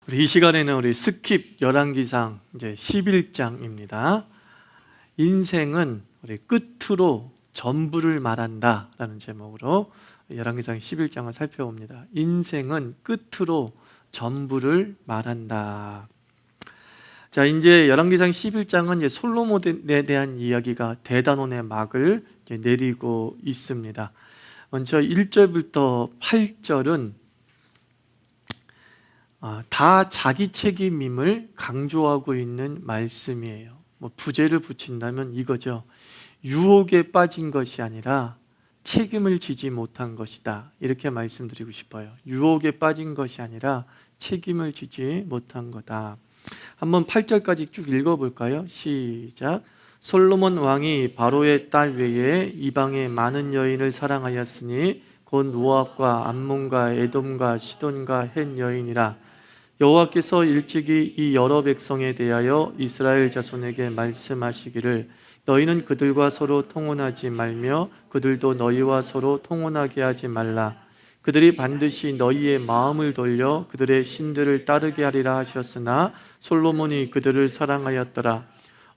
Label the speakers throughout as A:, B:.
A: 우리 이 시간에는 우리 스킵 열왕기상 이제 11장입니다. 인생은 우리 끝으로 전부를 말한다 라는 제목으로 열왕기상 11장을 살펴봅니다. 인생은 끝으로 전부를 말한다. 자, 이제 열왕기상 11장은 이제 솔로몬에 대한 이야기가 대단원의 막을 이제 내리고 있습니다. 먼저 1절부터 8절은 다 자기 책임임을 강조하고 있는 말씀이에요. 부제를 붙인다면 이거죠. 유혹에 빠진 것이 아니라 책임을 지지 못한 것이다, 이렇게 말씀드리고 싶어요. 유혹에 빠진 것이 아니라 책임을 지지 못한 거다. 한번 8절까지 쭉 읽어볼까요? 시작. 솔로몬 왕이 바로의 딸 외에 이방의 많은 여인을 사랑하였으니 곧 모압과 암몬과 에돔과 시돈과 헷 여인이라. 여호와께서 일찍이 이 여러 백성에 대하여 이스라엘 자손에게 말씀하시기를 너희는 그들과 서로 통혼하지 말며 그들도 너희와 서로 통혼하게 하지 말라. 그들이 반드시 너희의 마음을 돌려 그들의 신들을 따르게 하리라 하셨으나 솔로몬이 그들을 사랑하였더라.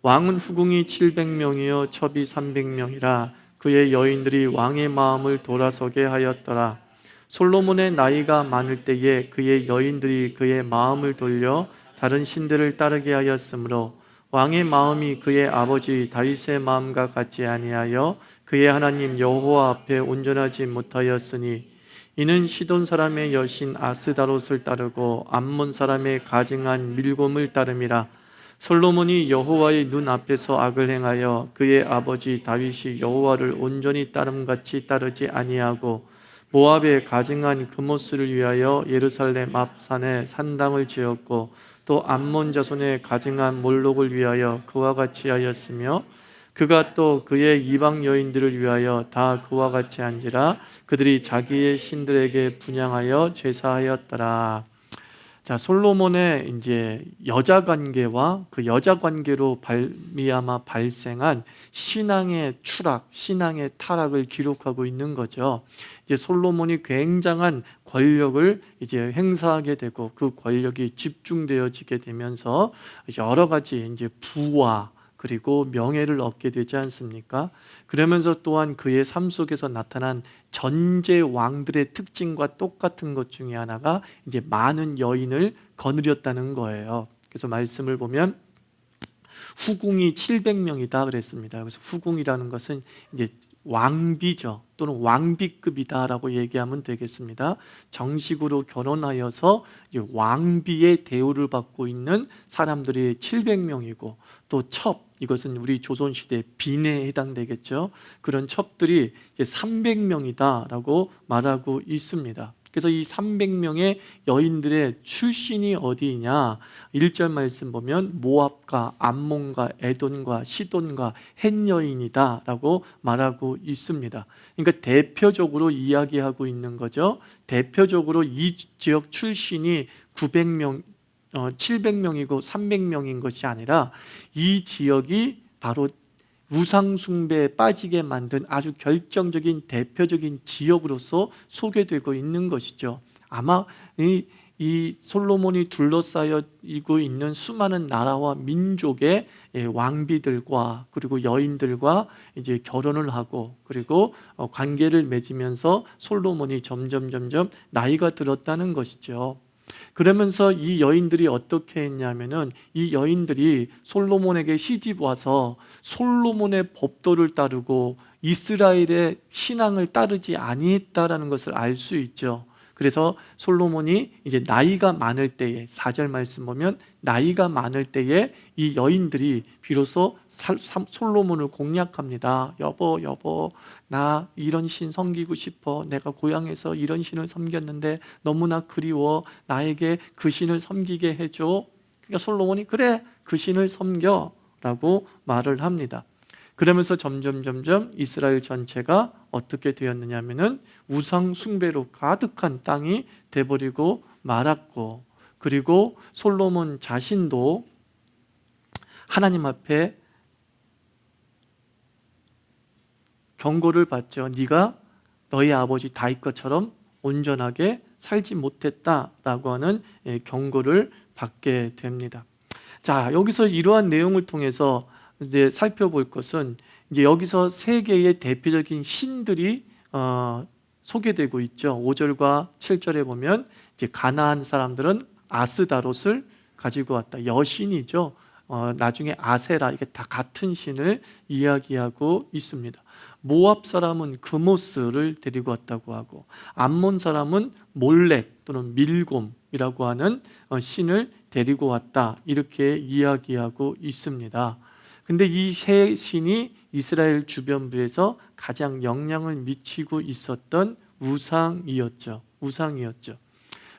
A: 왕은 후궁이 700명이요 첩이 300명이라. 그의 여인들이 왕의 마음을 돌아서게 하였더라. 솔로몬의 나이가 많을 때에 그의 여인들이 그의 마음을 돌려 다른 신들을 따르게 하였으므로 왕의 마음이 그의 아버지 다윗의 마음과 같지 아니하여 그의 하나님 여호와 앞에 온전하지 못하였으니 이는 시돈 사람의 여신 아스다롯을 따르고 암몬 사람의 가증한 밀곰을 따름이라. 솔로몬이 여호와의 눈 앞에서 악을 행하여 그의 아버지 다윗이 여호와를 온전히 따름같이 따르지 아니하고 모압의 가증한 그모스를 위하여 예루살렘 앞 산에 산당을 지었고 또 암몬 자손의 가증한 몰록을 위하여 그와 같이 하였으며 그가 또 그의 이방 여인들을 위하여 다 그와 같이 한지라. 그들이 자기의 신들에게 분향하여 제사하였더라. 자, 솔로몬의 이제 여자 관계와 그 여자 관계로 말미암아 발생한 신앙의 추락, 신앙의 타락을 기록하고 있는 거죠. 이제 솔로몬이 굉장한 권력을 이제 행사하게 되고 그 권력이 집중되어지게 되면서 여러 가지 이제 부와 그리고 명예를 얻게 되지 않습니까? 그러면서 또한 그의 삶 속에서 나타난 전제 왕들의 특징과 똑같은 것 중에 하나가 이제 많은 여인을 거느렸다는 거예요. 그래서 말씀을 보면 후궁이 700명이다 그랬습니다. 그래서 후궁이라는 것은 이제 왕비죠, 또는 왕비급이다라고 얘기하면 되겠습니다. 정식으로 결혼하여서 왕비의 대우를 받고 있는 사람들이 700명이고 또 첩, 이것은 우리 조선시대 빈에 해당되겠죠. 그런 첩들이 이제 300명이다라고 말하고 있습니다. 그래서 이 300명의 여인들의 출신이 어디냐, 1절 말씀 보면 모압과 암몬과 에돔과 시돈과 헷 여인이다 라고 말하고 있습니다. 그러니까 대표적으로 이야기하고 있는 거죠. 대표적으로 이 지역 출신이 900명 700명이고 300명인 것이 아니라 이 지역이 바로 우상숭배에 빠지게 만든 아주 결정적인 대표적인 지역으로서 소개되고 있는 것이죠. 아마 이 솔로몬이 둘러싸이고 있는 수많은 나라와 민족의 왕비들과 그리고 여인들과 이제 결혼을 하고 그리고 관계를 맺으면서 솔로몬이 점점 나이가 들었다는 것이죠. 그러면서 이 여인들이 어떻게 했냐면은 이 여인들이 솔로몬에게 시집 와서 솔로몬의 법도를 따르고 이스라엘의 신앙을 따르지 아니했다라는 것을 알 수 있죠. 그래서 솔로몬이 이제 나이가 많을 때에 4절 말씀 보면 나이가 많을 때에 이 여인들이 비로소 솔로몬을 공략합니다. 여보 나 이런 신 섬기고 싶어. 내가 고향에서 이런 신을 섬겼는데 너무나 그리워. 나에게 그 신을 섬기게 해줘. 그러니까 솔로몬이 그래 그 신을 섬겨 라고 말을 합니다. 그러면서 점점 이스라엘 전체가 어떻게 되었느냐 하면은 우상 숭배로 가득한 땅이 돼버리고 말았고, 그리고 솔로몬 자신도 하나님 앞에 경고를 받죠. 네가 너희 아버지 다윗 것처럼 온전하게 살지 못했다라고 하는 경고를 받게 됩니다. 자, 여기서 이러한 내용을 통해서 이제 살펴볼 것은 이제 여기서 세 개의 대표적인 신들이 소개되고 있죠. 5절과 7절에 보면 이제 가나안 사람들은 아스다롯을 가지고 왔다. 여신이죠. 나중에 아세라, 이게 다 같은 신을 이야기하고 있습니다. 모압 사람은 그모스를 데리고 왔다고 하고, 암몬 사람은 몰렉 또는 밀곰이라고 하는 신을 데리고 왔다, 이렇게 이야기하고 있습니다. 근데 이 세 신이 이스라엘 주변부에서 가장 영향을 미치고 있었던 우상이었죠.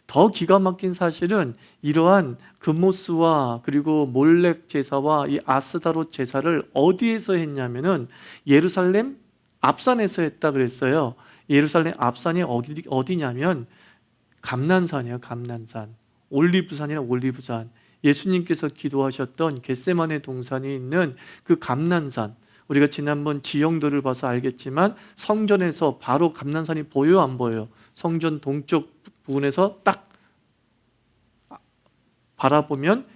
A: 더 기가 막힌 사실은 이러한 그모스와 그리고 몰렉 제사와 이 아스다롯 제사를 어디에서 했냐면은 예루살렘 앞산에서 했다 그랬어요. 예루살렘 앞산이 어디냐면 감난산이에요. 감난산. 올리브산이나 올리브산. 예수님께서 기도하셨던 겟세마네 동산이 있는 그 감난산. 우리가 지난번 지형도를 봐서 알겠지만 성전에서 바로 감난산이 보여요, 안 보여요? 성전 동쪽 부분에서 딱 바라보면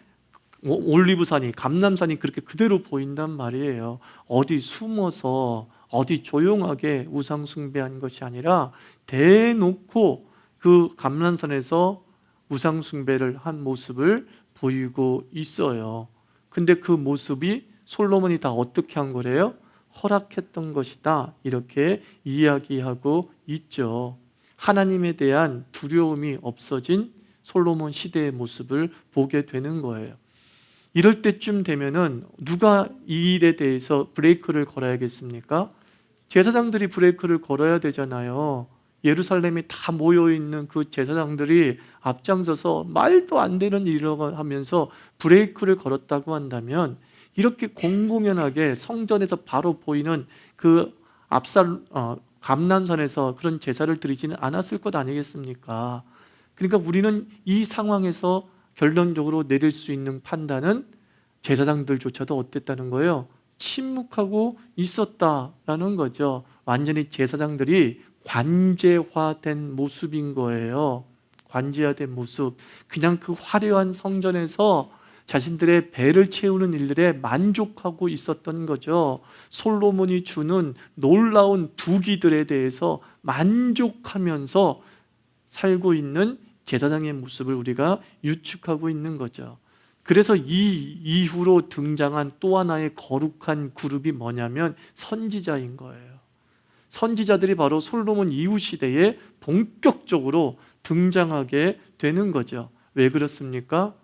A: 올리브산이, 감람산이 그렇게 그대로 보인단 말이에요. 어디 숨어서 어디 조용하게 우상 숭배한 것이 아니라 대놓고 그 감람산에서 우상 숭배를 한 모습을 보이고 있어요. 근데 그 모습이 솔로몬이 다 어떻게 한 거래요? 허락했던 것이다, 이렇게 이야기하고 있죠. 하나님에 대한 두려움이 없어진 솔로몬 시대의 모습을 보게 되는 거예요. 이럴 때쯤 되면은 누가 이 일에 대해서 브레이크를 걸어야겠습니까? 제사장들이 브레이크를 걸어야 되잖아요. 예루살렘에 다 모여있는 그 제사장들이 앞장서서 말도 안 되는 일을 하면서 브레이크를 걸었다고 한다면, 이렇게 공공연하게 성전에서 바로 보이는 그 감람산에서 그런 제사를 드리지는 않았을 것 아니겠습니까? 그러니까 우리는 이 상황에서 결론적으로 내릴 수 있는 판단은 제사장들조차도 어땠다는 거예요? 침묵하고 있었다라는 거죠. 완전히 제사장들이 관제화된 모습인 거예요. 관제화된 모습. 그냥 그 화려한 성전에서 자신들의 배를 채우는 일들에 만족하고 있었던 거죠. 솔로몬이 주는 놀라운 부귀들에 대해서 만족하면서 살고 있는 제사장의 모습을 우리가 유축하고 있는 거죠. 그래서 이 이후로 등장한 또 하나의 거룩한 그룹이 뭐냐면 선지자인 거예요. 선지자들이 바로 솔로몬 이후 시대에 본격적으로 등장하게 되는 거죠. 왜 그렇습니까?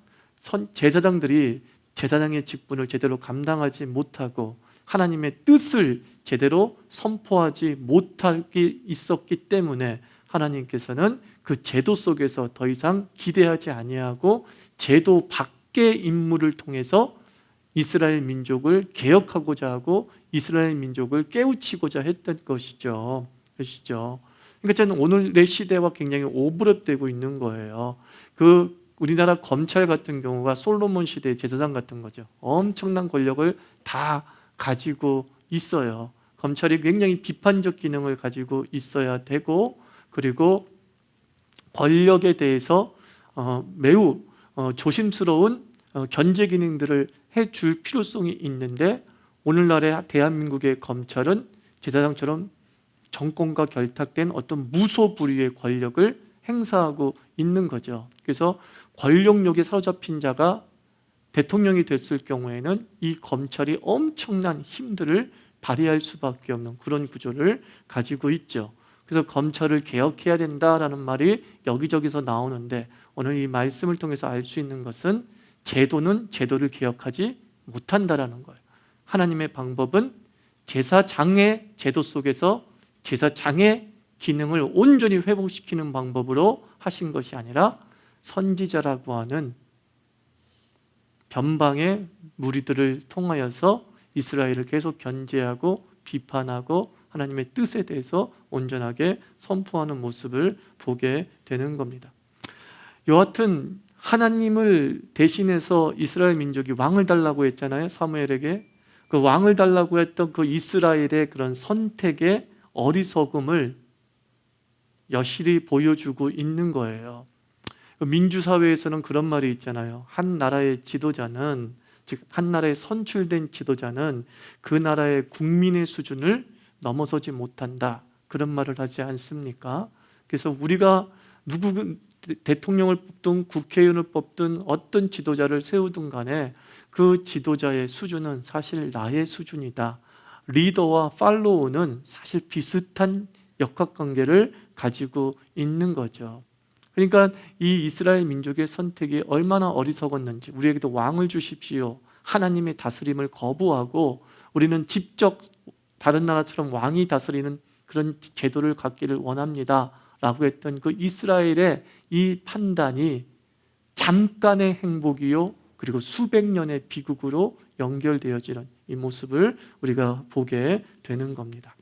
A: 제사장들이 제사장의 직분을 제대로 감당하지 못하고 하나님의 뜻을 제대로 선포하지 못하기 있었기 때문에 하나님께서는 그 제도 속에서 더 이상 기대하지 아니하고 제도 밖의 인물을 통해서 이스라엘 민족을 개혁하고자 하고 이스라엘 민족을 깨우치고자 했던 것이죠. 그러니까 저는 오늘의 시대와 굉장히 오버랩되고 있는 거예요. 우리나라 검찰 같은 경우가 솔로몬 시대의 제사장 같은 거죠. 엄청난 권력을 다 가지고 있어요. 검찰이 굉장히 비판적 기능을 가지고 있어야 되고, 그리고 권력에 대해서 매우 조심스러운 견제 기능들을 해줄 필요성이 있는데, 오늘날의 대한민국의 검찰은 제사장처럼 정권과 결탁된 어떤 무소불위의 권력을 행사하고 있는 거죠. 그래서 권력욕에 사로잡힌 자가 대통령이 됐을 경우에는 이 검찰이 엄청난 힘들을 발휘할 수밖에 없는 그런 구조를 가지고 있죠. 그래서 검찰을 개혁해야 된다라는 말이 여기저기서 나오는데, 오늘 이 말씀을 통해서 알 수 있는 것은 제도는 제도를 개혁하지 못한다라는 거예요. 하나님의 방법은 제사장의 제도 속에서 제사장의 기능을 온전히 회복시키는 방법으로 하신 것이 아니라 선지자라고 하는 변방의 무리들을 통하여서 이스라엘을 계속 견제하고 비판하고 하나님의 뜻에 대해서 온전하게 선포하는 모습을 보게 되는 겁니다. 여하튼 하나님을 대신해서 이스라엘 민족이 왕을 달라고 했잖아요. 사무엘에게. 그 왕을 달라고 했던 그 이스라엘의 그런 선택의 어리석음을 여실히 보여주고 있는 거예요. 민주사회에서는 그런 말이 있잖아요. 한 나라의 지도자는, 즉 한 나라의 선출된 지도자는 그 나라의 국민의 수준을 넘어서지 못한다, 그런 말을 하지 않습니까? 그래서 우리가 누구 대통령을 뽑든 국회의원을 뽑든 어떤 지도자를 세우든 간에 그 지도자의 수준은 사실 나의 수준이다. 리더와 팔로우는 사실 비슷한 역학관계를 가지고 있는 거죠. 그러니까 이 이스라엘 민족의 선택이 얼마나 어리석었는지, 우리에게도 왕을 주십시오, 하나님의 다스림을 거부하고 우리는 직접 다른 나라처럼 왕이 다스리는 그런 제도를 갖기를 원합니다 라고 했던 그 이스라엘의 이 판단이 잠깐의 행복이요, 그리고 수백 년의 비극으로 연결되어지는 이 모습을 우리가 보게 되는 겁니다.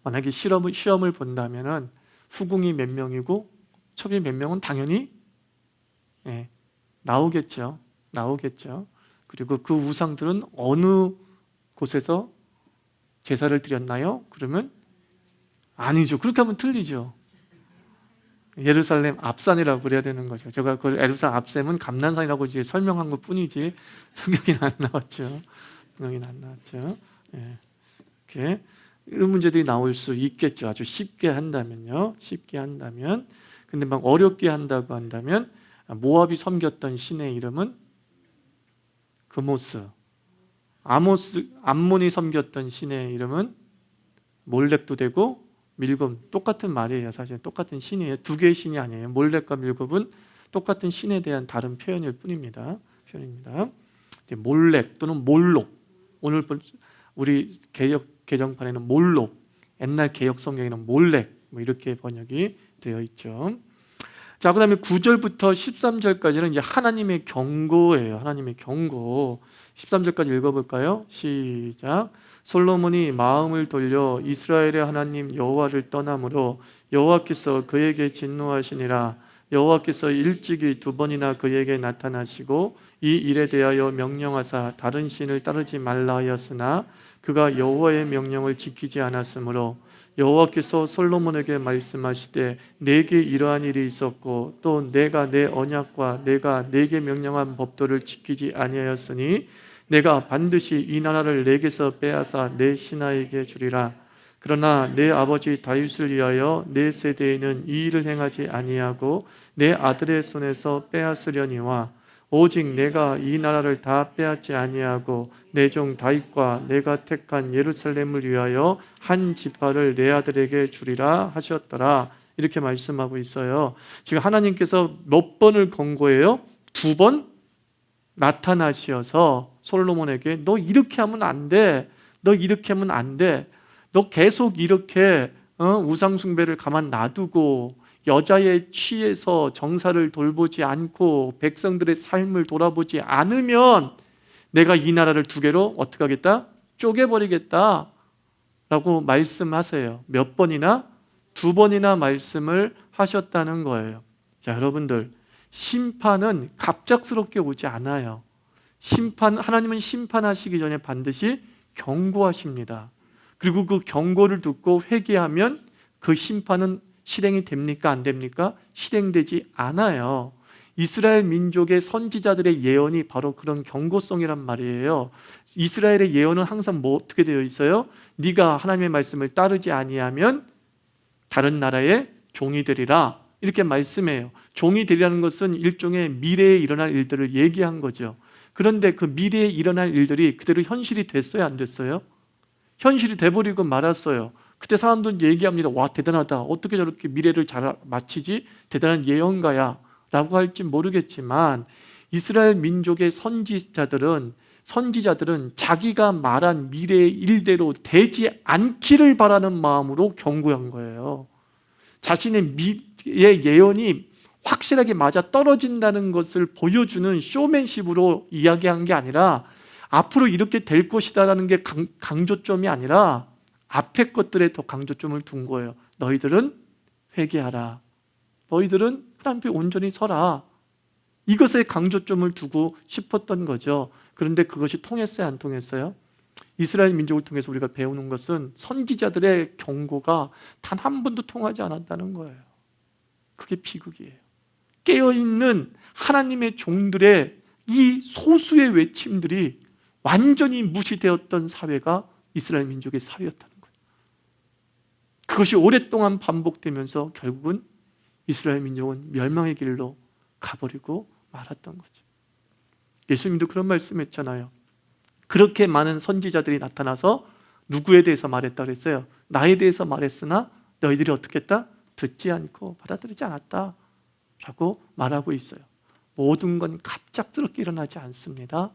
A: 만약에 시험을 본다면 후궁이 몇 명이고 첩이 몇 명은 당연히 나오겠죠. 그리고 그 우상들은 어느 곳에서 제사를 드렸나요? 그러면 아니죠. 그렇게 하면 틀리죠. 예루살렘 앞산이라고 그래야 되는 거죠. 제가 그 예루살렘 앞산은 감난산이라고 이제 설명한 것 뿐이지 성경에는 안 나왔죠. 이렇게 이런 문제들이 나올 수 있겠죠. 아주 쉽게 한다면요. 근데 막 어렵게 한다고 한다면, 모압이 섬겼던 신의 이름은 그모스, 암몬이 섬겼던 신의 이름은 몰렉도 되고 밀금, 똑같은 말이에요. 사실 똑같은 신이에요. 두 개의 신이 아니에요. 몰렉과 밀금은 똑같은 신에 대한 다른 표현일 뿐입니다. 몰렉 또는 몰록, 오늘 우리 개정판에는 몰록, 옛날 개역 성경에는 몰렉, 이렇게 번역이 되어 있죠. 자, 그 다음에 9절부터 13절까지는 이제 하나님의 경고예요. 하나님의 경고. 13절까지 읽어볼까요? 시작. 솔로몬이 마음을 돌려 이스라엘의 하나님 여호와를 떠남으로 여호와께서 그에게 진노하시니라. 여호와께서 일찍이 2번이나 그에게 나타나시고 이 일에 대하여 명령하사 다른 신을 따르지 말라 하였으나 그가 여호와의 명령을 지키지 않았으므로 여호와께서 솔로몬에게 말씀하시되 내게 이러한 일이 있었고 또 내가 내 언약과 내가 내게 명령한 법도를 지키지 아니하였으니 내가 반드시 이 나라를 내게서 빼앗아 내 신하에게 주리라. 그러나 내 아버지 다윗을 위하여 내 세대에는 이 일을 행하지 아니하고 내 아들의 손에서 빼앗으려니와 오직 내가 이 나라를 다 빼앗지 아니하고 내 종 다윗과 내가 택한 예루살렘을 위하여 한 지파를 내 아들에게 주리라 하셨더라. 이렇게 말씀하고 있어요. 지금 하나님께서 몇 번을 권고해요? 2번 나타나셔서 솔로몬에게 너 이렇게 하면 안 돼. 너 이렇게 하면 안 돼. 너 계속 이렇게 우상 숭배를 가만 놔두고 여자에 취해서 정사를 돌보지 않고 백성들의 삶을 돌아보지 않으면 내가 이 나라를 2개로 어떻게 하겠다? 쪼개버리겠다 라고 말씀하세요. 몇 번이나? 2번이나 말씀을 하셨다는 거예요. 자, 여러분들, 심판은 갑작스럽게 오지 않아요. 하나님은 심판하시기 전에 반드시 경고하십니다. 그리고 그 경고를 듣고 회개하면 그 심판은 실행이 됩니까? 안 됩니까? 실행되지 않아요. 이스라엘 민족의 선지자들의 예언이 바로 그런 경고성이란 말이에요. 이스라엘의 예언은 항상 어떻게 되어 있어요? 네가 하나님의 말씀을 따르지 아니하면 다른 나라의 종이 되리라, 이렇게 말씀해요. 종이 되리라는 것은 일종의 미래에 일어날 일들을 얘기한 거죠. 그런데 그 미래에 일어날 일들이 그대로 현실이 됐어요? 안 됐어요? 현실이 돼버리고 말았어요. 그때 사람들은 얘기합니다. 와, 대단하다. 어떻게 저렇게 미래를 잘 마치지? 대단한 예언가야 라고 할지 모르겠지만 이스라엘 민족의 선지자들은 자기가 말한 미래의 일대로 되지 않기를 바라는 마음으로 경고한 거예요. 자신의 미래의 예언이 확실하게 맞아 떨어진다는 것을 보여주는 쇼맨십으로 이야기한 게 아니라 앞으로 이렇게 될 것이다라는 게 강조점이 아니라 앞에 것들에 더 강조점을 둔 거예요. 너희들은 회개하라. 너희들은 하나님 앞에 온전히 서라. 이것에 강조점을 두고 싶었던 거죠. 그런데 그것이 통했어요? 안 통했어요? 이스라엘 민족을 통해서 우리가 배우는 것은 선지자들의 경고가 단 한 번도 통하지 않았다는 거예요. 그게 비극이에요. 깨어있는 하나님의 종들의 이 소수의 외침들이 완전히 무시되었던 사회가 이스라엘 민족의 사회였다는 거예요. 그것이 오랫동안 반복되면서 결국은 이스라엘 민족은 멸망의 길로 가버리고 말았던 거죠. 예수님도 그런 말씀했잖아요. 그렇게 많은 선지자들이 나타나서 누구에 대해서 말했다 그랬어요? 나에 대해서 말했으나 너희들이 어떻게 했다? 듣지 않고 받아들이지 않았다 라고 말하고 있어요. 모든 건 갑작스럽게 일어나지 않습니다.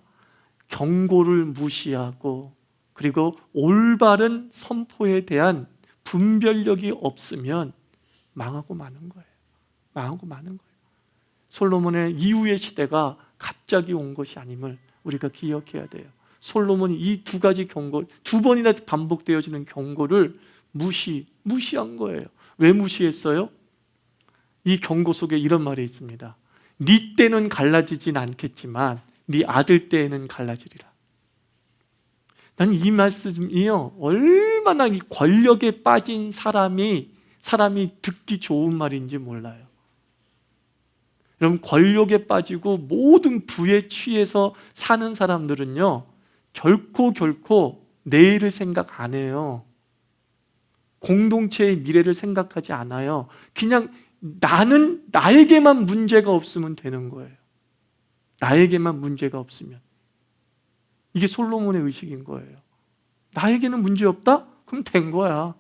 A: 경고를 무시하고 그리고 올바른 선포에 대한 분별력이 없으면 망하고 마는 거예요. 망하고 마는 거예요. 솔로몬의 이후의 시대가 갑자기 온 것이 아님을 우리가 기억해야 돼요. 솔로몬이 이 두 가지 경고, 두 번이나 반복되어지는 경고를 무시한 거예요. 왜 무시했어요? 이 경고 속에 이런 말이 있습니다. 네 때는 갈라지진 않겠지만 네 아들 때에는 갈라지리라. 난 이 말씀이요, 얼마나 이 권력에 빠진 사람이 듣기 좋은 말인지 몰라요. 여러분, 권력에 빠지고 모든 부에 취해서 사는 사람들은요, 결코 내일을 생각 안 해요. 공동체의 미래를 생각하지 않아요. 그냥 나에게만 문제가 없으면 되는 거예요. 나에게만 문제가 없으면. 이게 솔로몬의 의식인 거예요. 나에게는 문제 없다? 그럼 된 거야.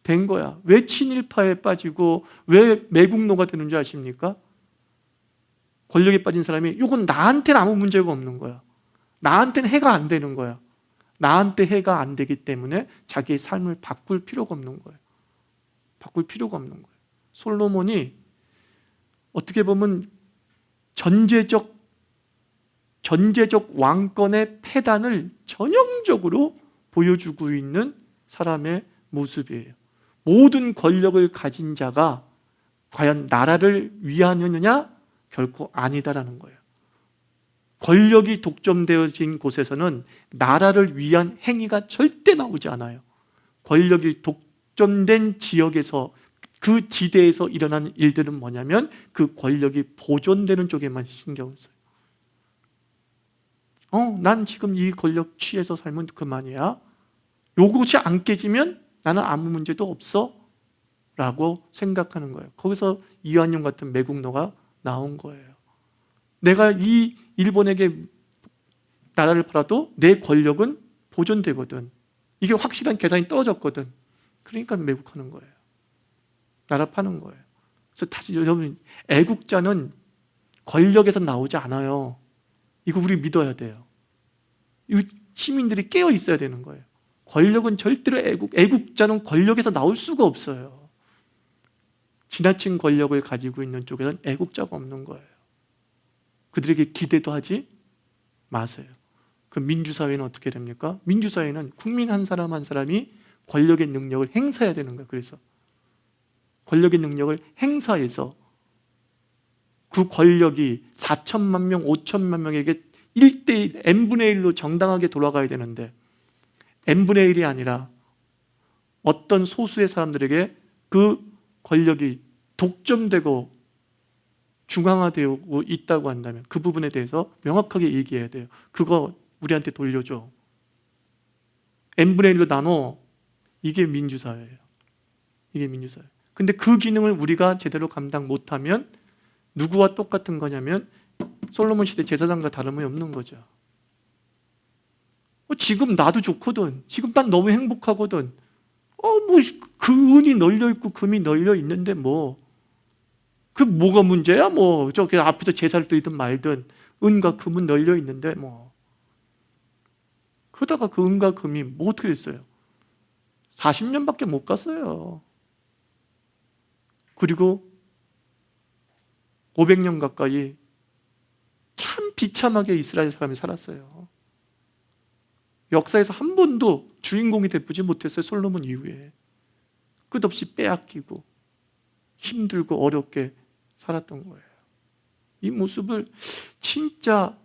A: 된 거야. 왜 친일파에 빠지고 왜 매국노가 되는 줄 아십니까? 권력에 빠진 사람이 이건 나한테는 아무 문제가 없는 거야. 나한테는 해가 안 되는 거야. 나한테 해가 안 되기 때문에 자기의 삶을 바꿀 필요가 없는 거예요. 바꿀 필요가 없는 거예요. 솔로몬이 어떻게 보면 전제적 왕권의 패단을 전형적으로 보여주고 있는 사람의 모습이에요. 모든 권력을 가진 자가 과연 나라를 위하느냐? 결코 아니다라는 거예요. 권력이 독점되어진 곳에서는 나라를 위한 행위가 절대 나오지 않아요. 권력이 독점된 지역에서, 그 지대에서 일어나는 일들은 뭐냐면 그 권력이 보존되는 쪽에만 신경을 써요. 난 지금 이 권력 취해서 살면 그만이야. 요것이 안 깨지면 나는 아무 문제도 없어 라고 생각하는 거예요. 거기서 이완용 같은 매국노가 나온 거예요. 내가 이 일본에게 나라를 팔아도 내 권력은 보존되거든. 이게 확실한 계산이 떨어졌거든. 그러니까 매국하는 거예요. 나라 파는 거예요. 그래서 다시 여러분, 애국자는 권력에서 나오지 않아요. 이거 우리 믿어야 돼요. 이 시민들이 깨어 있어야 되는 거예요. 권력은 절대로 애국자는 권력에서 나올 수가 없어요. 지나친 권력을 가지고 있는 쪽에는 애국자가 없는 거예요. 그들에게 기대도 하지 마세요. 그 민주사회는 어떻게 됩니까? 민주사회는 국민 한 사람 한 사람이 권력의 능력을 행사해야 되는 거예요. 그래서 권력의 능력을 행사해서 그 권력이 4천만 명, 5천만 명에게 1대1, n분의 1로 정당하게 돌아가야 되는데 n분의 1이 아니라 어떤 소수의 사람들에게 그 권력이 독점되고 중앙화되고 있다고 한다면 그 부분에 대해서 명확하게 얘기해야 돼요. 그거 우리한테 돌려줘. n분의 1로 나눠. 이게 민주사회예요. 이게 민주사회. 근데 그 기능을 우리가 제대로 감당 못하면 누구와 똑같은 거냐면 솔로몬 시대 제사장과 다름이 없는 거죠. 지금 나도 좋거든. 지금 난 너무 행복하거든. 그 은이 널려 있고 금이 널려 있는데 그 뭐가 문제야? 저기 앞에서 제사를 드리든 말든 은과 금은 널려 있는데 그러다가 그 은과 금이 어떻게 됐어요? 40년밖에 못 갔어요. 그리고 500년 가까이 참 비참하게 이스라엘 사람이 살았어요. 역사에서 한 번도 주인공이 되지 못했어요. 솔로몬 이후에. 끝없이 빼앗기고 힘들고 어렵게 살았던 거예요. 이 모습을 진짜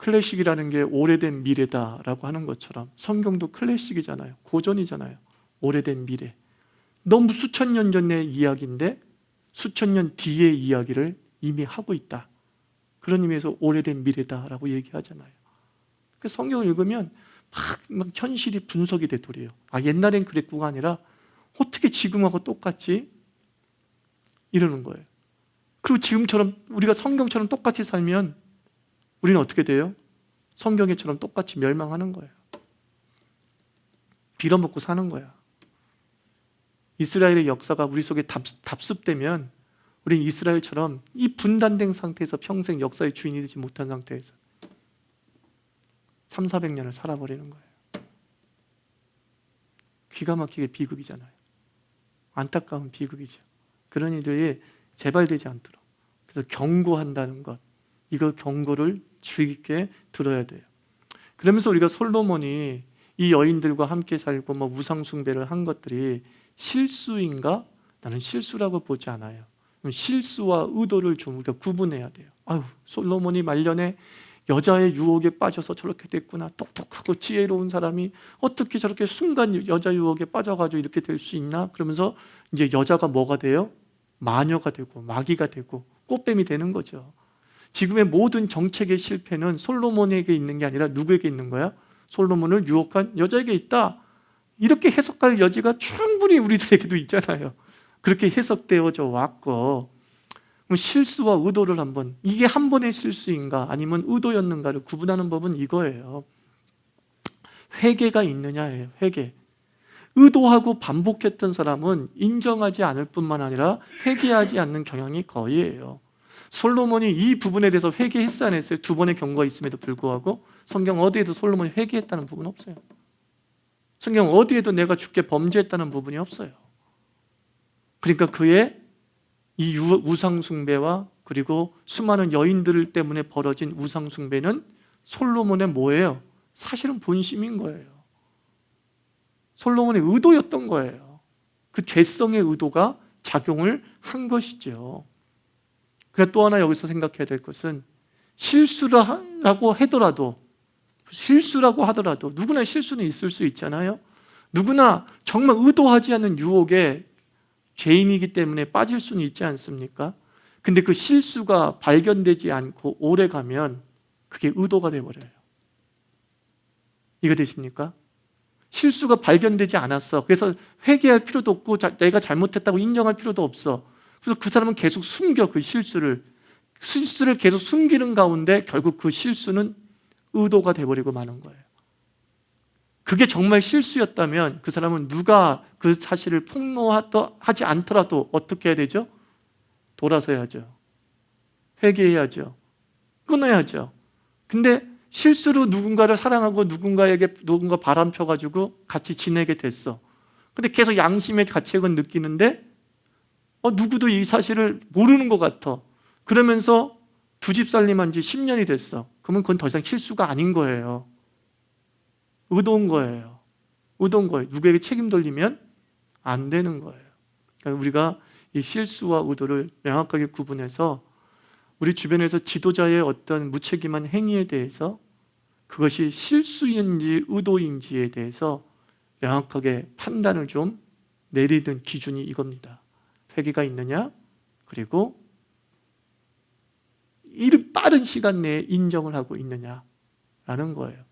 A: 클래식이라는 게 오래된 미래다라고 하는 것처럼 성경도 클래식이잖아요. 고전이잖아요. 오래된 미래. 너무 수천 년 전의 이야기인데 수천 년 뒤의 이야기를 이미 하고 있다. 그런 의미에서 오래된 미래다라고 얘기하잖아요. 그 성경을 읽으면 막 현실이 분석이 되더래요. 옛날엔 그랬구가 아니라 어떻게 지금하고 똑같지? 이러는 거예요. 그리고 지금처럼 우리가 성경처럼 똑같이 살면 우리는 어떻게 돼요? 성경에처럼 똑같이 멸망하는 거예요. 빌어먹고 사는 거야. 이스라엘의 역사가 우리 속에 답습되면 우리는 이스라엘처럼 이 분단된 상태에서 평생 역사의 주인이 되지 못한 상태에서 300~400년을 살아버리는 거예요. 기가 막히게 비극이잖아요. 안타까운 비극이죠. 그런 일들이 재발되지 않도록. 그래서 경고한다는 것, 이거 경고를 주의 깊게 들어야 돼요. 그러면서 우리가 솔로몬이 이 여인들과 함께 살고 우상 숭배를 한 것들이 실수인가? 나는 실수라고 보지 않아요. 실수와 의도를 좀 우리가 구분해야 돼요. 솔로몬이 말년에 여자의 유혹에 빠져서 저렇게 됐구나. 똑똑하고 지혜로운 사람이 어떻게 저렇게 순간 여자 유혹에 빠져가지고 이렇게 될 수 있나? 그러면서 이제 여자가 뭐가 돼요? 마녀가 되고 마귀가 되고 꽃뱀이 되는 거죠. 지금의 모든 정책의 실패는 솔로몬에게 있는 게 아니라 누구에게 있는 거야? 솔로몬을 유혹한 여자에게 있다. 이렇게 해석할 여지가 충분히 우리들에게도 있잖아요. 그렇게 해석되어져 왔고, 실수와 의도를 한번, 이게 한 번의 실수인가 아니면 의도였는가를 구분하는 법은 이거예요. 회개가 있느냐예요. 회개. 의도하고 반복했던 사람은 인정하지 않을 뿐만 아니라 회개하지 않는 경향이 거의예요. 솔로몬이 이 부분에 대해서 회개했어야 안 했어요? 2번의 경고가 있음에도 불구하고 성경 어디에도 솔로몬이 회개했다는 부분 없어요. 성경 어디에도 내가 주께 범죄했다는 부분이 없어요. 그러니까 그의 이 우상숭배와 그리고 수많은 여인들 때문에 벌어진 우상숭배는 솔로몬의 뭐예요? 사실은 본심인 거예요. 솔로몬의 의도였던 거예요. 그 죄성의 의도가 작용을 한 것이죠. 그러나 또 하나 여기서 생각해야 될 것은 실수라고 하더라도 누구나 실수는 있을 수 있잖아요. 누구나 정말 의도하지 않는 유혹에 죄인이기 때문에 빠질 수는 있지 않습니까? 근데 그 실수가 발견되지 않고 오래 가면 그게 의도가 돼버려요. 이해되십니까? 실수가 발견되지 않았어. 그래서 회개할 필요도 없고 내가 잘못했다고 인정할 필요도 없어. 그래서 그 사람은 계속 숨겨. 그 실수를 계속 숨기는 가운데 결국 그 실수는 의도가 돼버리고 마는 거예요. 그게 정말 실수였다면 그 사람은 누가 그 사실을 폭로하지 않더라도 어떻게 해야 되죠? 돌아서야죠. 회개해야죠. 끊어야죠. 근데 실수로 누군가를 사랑하고 누군가 바람 펴가지고 같이 지내게 됐어. 근데 계속 양심의 가책은 느끼는데 누구도 이 사실을 모르는 것 같아. 그러면서 두 집 살림한 지 10년이 됐어. 그러면 그건 더 이상 실수가 아닌 거예요. 의도인 거예요. 누구에게 책임 돌리면 안 되는 거예요. 그러니까 우리가 이 실수와 의도를 명확하게 구분해서 우리 주변에서 지도자의 어떤 무책임한 행위에 대해서 그것이 실수인지 의도인지에 대해서 명확하게 판단을 좀 내리는 기준이 이겁니다. 회개가 있느냐, 그리고 빠른 시간 내에 인정을 하고 있느냐라는 거예요.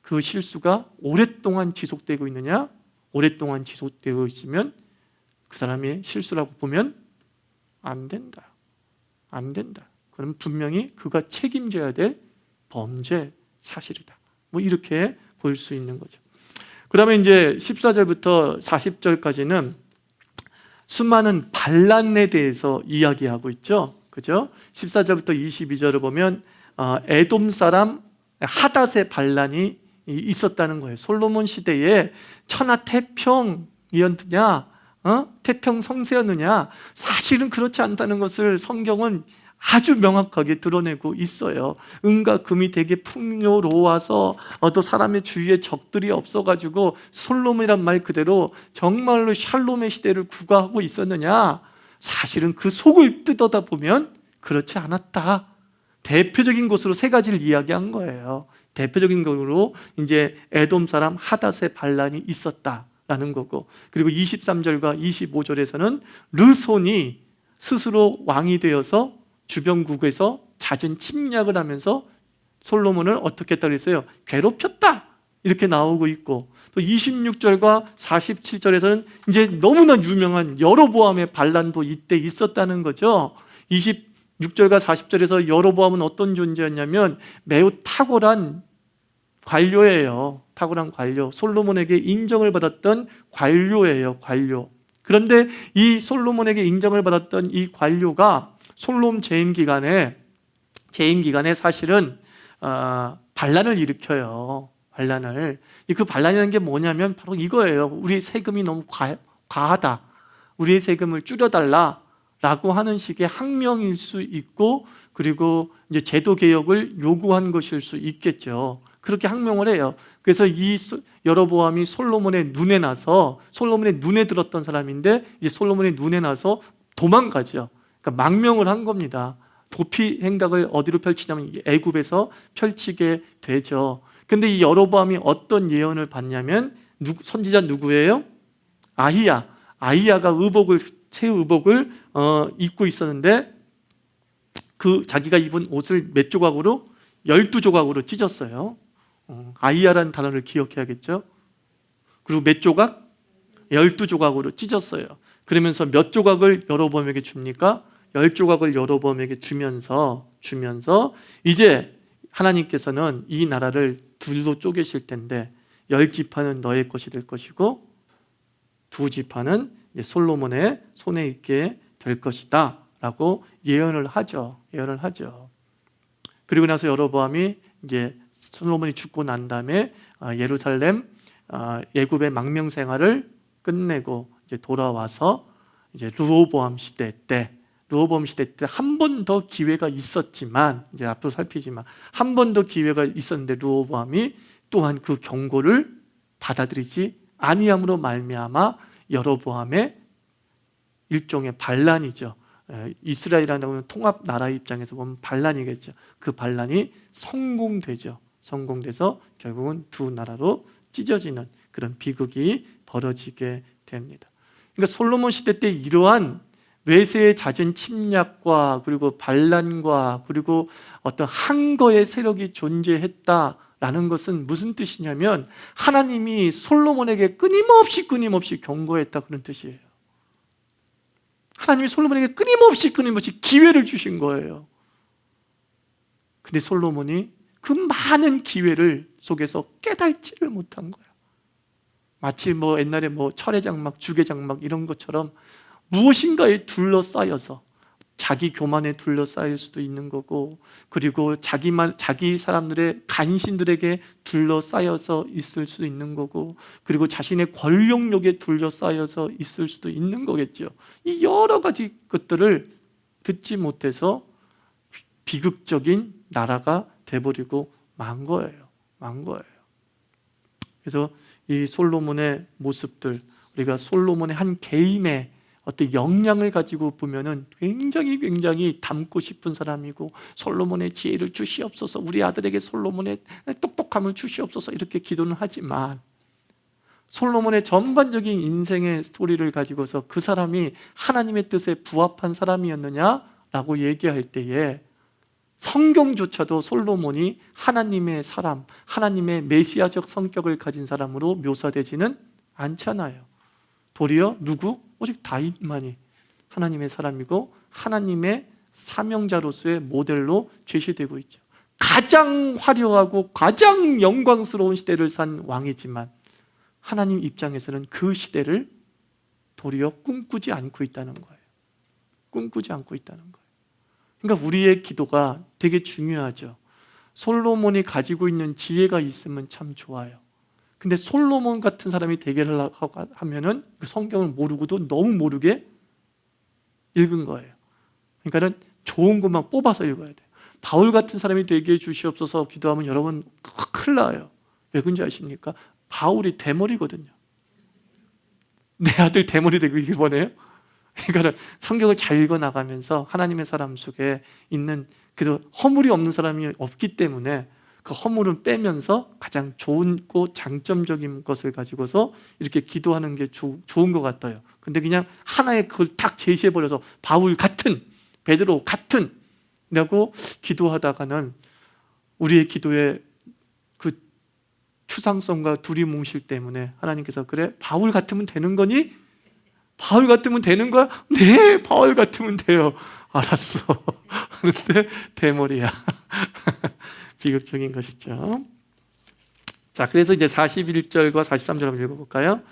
A: 그 실수가 오랫동안 지속되고 있느냐, 오랫동안 지속되고 있으면 그 사람의 실수라고 보면 안 된다. 그럼 분명히 그가 책임져야 될 범죄 사실이다. 이렇게 볼 수 있는 거죠. 그 다음에 이제 14절부터 40절까지는 수많은 반란에 대해서 이야기하고 있죠. 그죠? 14절부터 22절을 보면 에돔 사람 하닷의 반란이 있었다는 거예요. 솔로몬 시대에 천하태평이었느냐, 태평성세였느냐? 사실은 그렇지 않다는 것을 성경은 아주 명확하게 드러내고 있어요. 은과 금이 되게 풍요로워서 또 사람의 주위에 적들이 없어가지고 솔로몬이란 말 그대로 정말로 샬롬의 시대를 구가하고 있었느냐? 사실은 그 속을 뜯어다 보면 그렇지 않았다. 대표적인 곳으로 세 가지를 이야기한 거예요. 대표적인 것으로 이제 에돔 사람 하닷의 반란이 있었다라는 거고, 그리고 23절과 25절에서는 르손이 스스로 왕이 되어서 주변국에서 잦은 침략을 하면서 솔로몬을 어떻게 했다고 했어요? 괴롭혔다, 이렇게 나오고 있고, 또 26절과 47절에서는 이제 너무나 유명한 여로보암의 반란도 이때 있었다는 거죠. 26절과 40절에서 여로보암은 어떤 존재였냐면 매우 탁월한 관료예요. 탁월한 관료, 솔로몬에게 인정을 받았던 관료예요. 관료. 그런데 이 솔로몬에게 인정을 받았던 이 관료가 솔로몬 재임 기간에 사실은 반란을 일으켜요. 반란을. 그 반란이라는 게 뭐냐면 바로 이거예요. 우리 세금이 너무 과하다, 우리의 세금을 줄여달라라고 하는 식의 항명일 수 있고, 그리고 이제 제도 개혁을 요구한 것일 수 있겠죠. 그렇게 항명을 해요. 그래서 이 여로보암이 솔로몬의 눈에 나서, 솔로몬의 눈에 들었던 사람인데 이제 솔로몬의 눈에 나서 도망가죠. 그러니까 망명을 한 겁니다. 도피 행각을 어디로 펼치냐면 애굽에서 펼치게 되죠. 근데 이 여로보암이 어떤 예언을 받냐면, 선지자 누구예요? 아히야가 새 의복을 입고 있었는데 그 자기가 입은 옷을 몇 조각으로? 12조각으로 찢었어요. 아히야라는 단어를 기억해야겠죠. 그리고 몇 조각? 12조각으로 찢었어요. 그러면서 몇 조각을 여로보암에게 줍니까? 10조각을 여로보암에게 주면서 이제 하나님께서는 이 나라를 둘로 쪼개실 텐데 10지파는 너의 것이 될 것이고 2지파는 솔로몬의 손에 있게 될 것이다 라고 예언을 하죠. 그리고 나서 여로보암이 이제 솔로몬이 죽고 난 다음에 예루살렘 애굽의 망명 생활을 끝내고 이제 돌아와서 이제 르호보암 시대 때 한 번 더 기회가 있었지만, 이제 앞으로 살피지만 한 번 더 기회가 있었는데 르호보암이 또한 그 경고를 받아들이지 아니함으로 말미암아 여로보암의 일종의 반란이죠. 이스라엘이라는 통합 나라 입장에서 보면 반란이겠죠. 그 반란이 성공돼서 결국은 두 나라로 찢어지는 그런 비극이 벌어지게 됩니다. 그러니까 솔로몬 시대 때 이러한 외세의 잦은 침략과 그리고 반란과 그리고 어떤 항거의 세력이 존재했다라는 것은 무슨 뜻이냐면, 하나님이 솔로몬에게 끊임없이 경고했다, 그런 뜻이에요. 하나님이 솔로몬에게 끊임없이 기회를 주신 거예요. 근데 솔로몬이 그 많은 기회를 속에서 깨닫지를 못한 거예요. 마치 옛날에 철회장막, 주계장막 이런 것처럼 무엇인가에 둘러싸여서, 자기 교만에 둘러싸일 수도 있는 거고, 그리고 자기 사람들의 간신들에게 둘러싸여서 있을 수도 있는 거고, 그리고 자신의 권력욕에 둘러싸여서 있을 수도 있는 거겠죠. 이 여러 가지 것들을 듣지 못해서 비극적인 나라가 돼버리고 만 거예요. 그래서 이 솔로몬의 모습들, 우리가 솔로몬의 한 개인의 어떤 역량을 가지고 보면은 굉장히 닮고 싶은 사람이고, 솔로몬의 지혜를 주시옵소서, 우리 아들에게 솔로몬의 똑똑함을 주시옵소서, 이렇게 기도는 하지만 솔로몬의 전반적인 인생의 스토리를 가지고서 그 사람이 하나님의 뜻에 부합한 사람이었느냐라고 얘기할 때에 성경조차도 솔로몬이 하나님의 사람, 하나님의 메시아적 성격을 가진 사람으로 묘사되지는 않잖아요. 도리어 오직 다윗만이 하나님의 사람이고 하나님의 사명자로서의 모델로 제시되고 있죠. 가장 화려하고 가장 영광스러운 시대를 산 왕이지만 하나님 입장에서는 그 시대를 도리어 꿈꾸지 않고 있다는 거예요. 그러니까 우리의 기도가 되게 중요하죠. 솔로몬이 가지고 있는 지혜가 있으면 참 좋아요. 근데 솔로몬 같은 사람이 대결을 하면은 그 성경을 모르고도 너무 모르게 읽은 거예요. 그러니까는 좋은 것만 뽑아서 읽어야 돼요. 바울 같은 사람이 되게 주시옵소서 기도하면 여러분 큰일 나요. 왜 그런지 아십니까? 바울이 대머리거든요. 내 아들 대머리 되고 이번에요? 그러니까 성경을 잘 읽어나가면서 하나님의 사람 속에 있는 그래서 허물이 없는 사람이 없기 때문에 그 허물은 빼면서 가장 좋고 장점적인 것을 가지고서 이렇게 기도하는 게 좋은 것 같아요. 근데 그냥 하나의 그걸 딱 제시해버려서 바울 같은, 베드로 같은 이라고 기도하다가는 우리의 기도에 그 추상성과 두리뭉실 때문에 하나님께서 그래? 바울 같으면 되는 거니? 바울 같으면 되는 거야? 네, 바울 같으면 돼요. 알았어. 그런데 대머리야. 비극적인 것이죠. 자, 그래서 이제 41절과 43절 한번 읽어볼까요?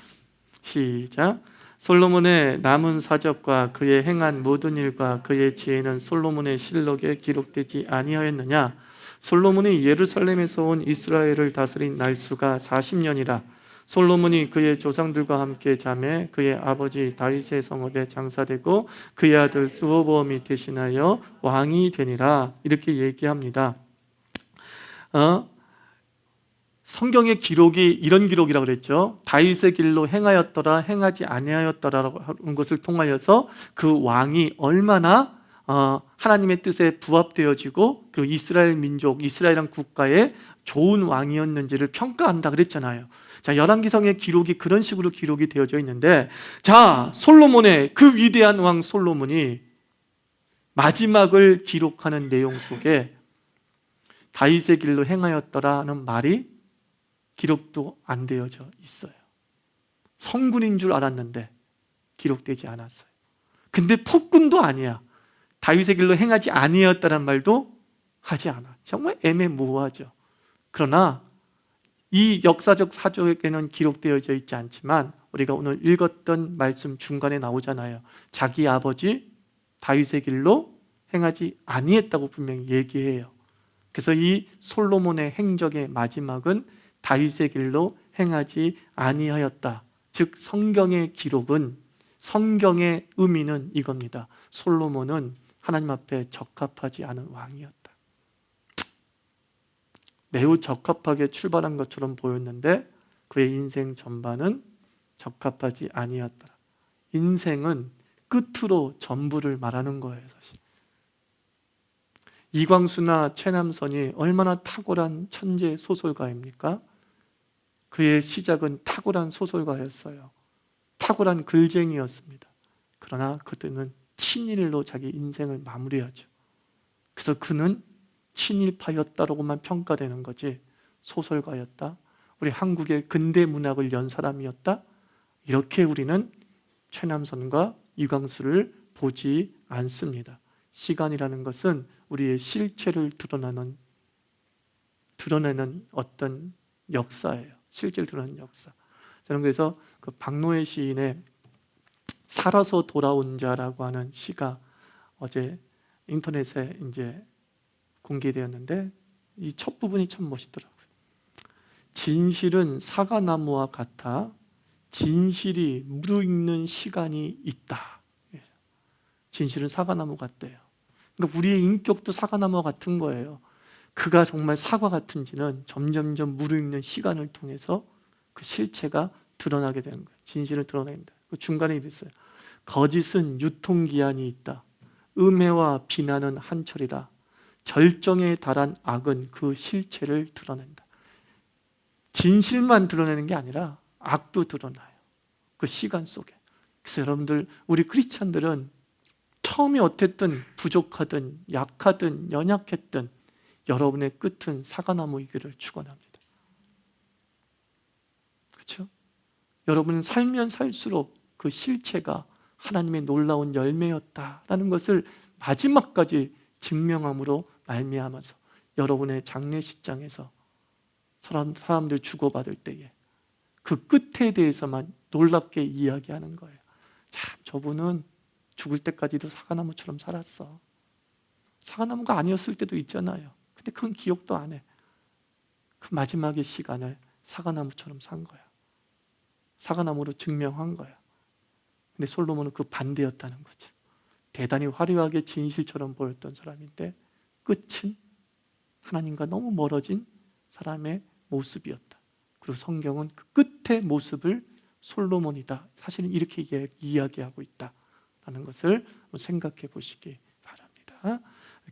A: 시작. 솔로몬의 남은 사적과 그의 행한 모든 일과 그의 지혜는 솔로몬의 실록에 기록되지 아니하였느냐? 솔로몬이 예루살렘에서 온 이스라엘을 다스린 날수가 40년이라. 솔로몬이 그의 조상들과 함께 자매 그의 아버지 다윗의 성읍에 장사되고 그의 아들 스로보암이 대신하여 왕이 되니라. 이렇게 얘기합니다. 성경의 기록이 이런 기록이라고 그랬죠. 다윗의 길로 행하였더라, 행하지 아니하였더라라는 것을 통하여서 그 왕이 얼마나 하나님의 뜻에 부합되어지고 그리고 이스라엘 민족, 이스라엘이란 국가의 좋은 왕이었는지를 평가한다 그랬잖아요. 자, 열왕기상의 기록이 그런 식으로 기록이 되어져 있는데, 자, 솔로몬의 그 위대한 왕 솔로몬이 마지막을 기록하는 내용 속에 다윗의 길로 행하였더라는 말이 기록도 안 되어져 있어요. 성군인 줄 알았는데 기록되지 않았어요. 근데 폭군도 아니야. 다윗의 길로 행하지 아니었다는 말도 하지 않아. 정말 애매모호하죠. 그러나 이 역사적 사적에는 기록되어져 있지 않지만 우리가 오늘 읽었던 말씀 중간에 나오잖아요. 자기 아버지 다윗의 길로 행하지 아니했다고 분명히 얘기해요. 그래서 이 솔로몬의 행적의 마지막은 다윗의 길로 행하지 아니하였다. 즉 성경의 기록은, 성경의 의미는 이겁니다. 솔로몬은 하나님 앞에 적합하지 않은 왕이었다. 매우 적합하게 출발한 것처럼 보였는데 그의 인생 전반은 적합하지 아니었다. 인생은 끝으로 전부를 말하는 거예요, 사실. 이광수나 최남선이 얼마나 탁월한 천재 소설가입니까? 그의 시작은 탁월한 소설가였어요. 탁월한 글쟁이였습니다. 그러나 그들은 친일로 자기 인생을 마무리하죠. 그래서 그는 친일파였다라고만 평가되는 거지, 소설가였다, 우리 한국의 근대 문학을 연 사람이었다, 이렇게 우리는 최남선과 이광수를 보지 않습니다. 시간이라는 것은 우리의 실체를 드러내는 어떤 역사예요. 실제를 드러내는 역사. 저는 그래서 그 박노해 시인의 살아서 돌아온 자라고 하는 시가 어제 인터넷에 이제 공개되었는데 이 첫 부분이 참 멋있더라고요. 진실은 사과나무와 같아 진실이 무르익는 시간이 있다. 진실은 사과나무 같대요. 그러니까 우리의 인격도 사과나무 같은 거예요. 그가 정말 사과 같은지는 점점점 무르익는 시간을 통해서 그 실체가 드러나게 되는 거예요. 진실을 드러낸다. 그 중간에 이랬어요. 거짓은 유통기한이 있다. 음해와 비난은 한철이라. 절정에 달한 악은 그 실체를 드러낸다. 진실만 드러내는 게 아니라 악도 드러나요. 그 시간 속에. 그래서 여러분들, 우리 크리스찬들은 처음이 어땠든 부족하든 약하든 연약했든 여러분의 끝은 사과나무이기를 축원합니다. 그렇죠? 여러분은 살면 살수록 그 실체가 하나님의 놀라운 열매였다라는 것을 마지막까지 증명함으로 말미암아서 여러분의 장례식장에서 사람들 주고받을 때에 그 끝에 대해서만 놀랍게 이야기하는 거예요. 참, 저분은 죽을 때까지도 사과나무처럼 살았어. 사과나무가 아니었을 때도 있잖아요. 근데 그건 기억도 안 해. 그 마지막의 시간을 사과나무처럼 산 거야. 사과나무로 증명한 거야. 근데 솔로몬은 그 반대였다는 거죠. 대단히 화려하게 진실처럼 보였던 사람인데 끝은 하나님과 너무 멀어진 사람의 모습이었다. 그리고 성경은 그 끝의 모습을 솔로몬이다, 사실은 이렇게 이야기하고 있다라는 것을 생각해 보시기 바랍니다.